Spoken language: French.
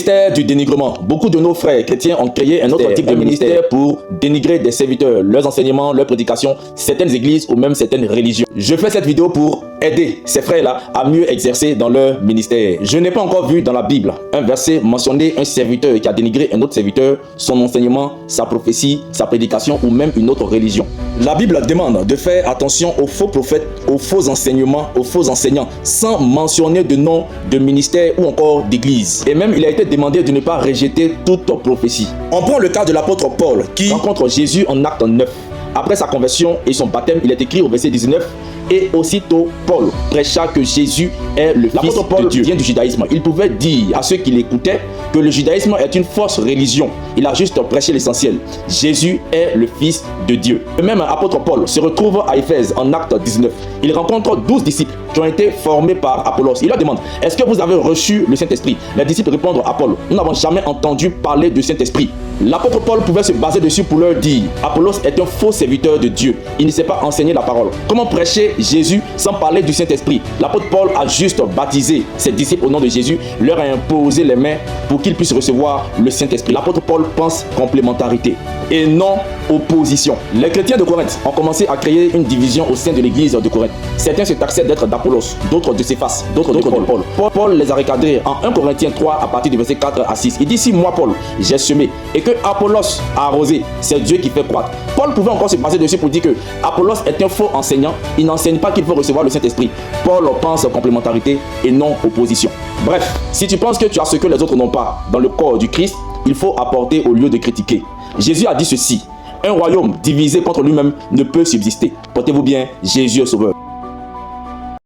Ministère du dénigrement. Beaucoup de nos frères chrétiens ont créé un autre type de ministère pour dénigrer des serviteurs, leurs enseignements, leurs prédications, certaines églises ou même certaines religions. Je fais cette vidéo pour aider ces frères-là à mieux exercer dans leur ministère. Je n'ai pas encore vu dans la Bible un verset mentionner un serviteur qui a dénigré un autre serviteur, son enseignement, sa prophétie, sa prédication ou même une autre religion. La Bible demande de faire attention aux faux prophètes, aux faux enseignements, aux faux enseignants, sans mentionner de nom de ministère ou encore d'église. Et même il a été demandé de ne pas rejeter toute prophétie. On prend le cas de l'apôtre Paul qui rencontre Jésus en acte 9. Après sa conversion et son baptême, il est écrit au verset 19: et aussitôt Paul prêcha que Jésus est le Fils de Dieu. Vient du judaïsme. Il pouvait dire à ceux qui l'écoutaient que le judaïsme est une fausse religion. Il a juste prêché l'essentiel. Jésus est le Fils de Dieu. Le même apôtre Paul se retrouve à Éphèse en acte 19. Il rencontre 12 disciples qui ont été formés par Apollos. Il leur demande: est-ce que vous avez reçu le Saint-Esprit? Les disciples répondent à Paul: nous n'avons jamais entendu parler du Saint-Esprit. L'apôtre Paul pouvait se baser dessus pour leur dire: Apollos est un faux serviteur de Dieu. Il ne sait pas enseigner la parole. Comment prêcher Jésus sans parler du Saint-Esprit? L'apôtre Paul a juste baptisé ses disciples au nom de Jésus, leur a imposé les mains pour qu'ils puissent recevoir le Saint-Esprit. L'apôtre Paul pense complémentarité et non opposition. Les chrétiens de Corinthe ont commencé à créer une division au sein de l'église de Corinthe. Certains se taxaient d'être d'Apollos, d'autres de Céphas, d'autres de Paul. Paul les a recadrés en 1 Corinthiens 3 à partir du verset 4 à 6. Il dit: si moi Paul j'ai semé et que Apollos a arrosé, c'est Dieu qui fait croître. Paul pouvait encore se baser dessus pour dire que Apollos est un faux enseignant. Il n'enseigne pas qu'il faut recevoir le Saint-Esprit. Paul pense complémentarité et non opposition. Bref, si tu penses que tu as ce que les autres n'ont pas dans le corps du Christ, il faut apporter au lieu de critiquer. Jésus a dit ceci: un royaume divisé contre lui-même ne peut subsister. Portez-vous bien, Jésus est sauveur.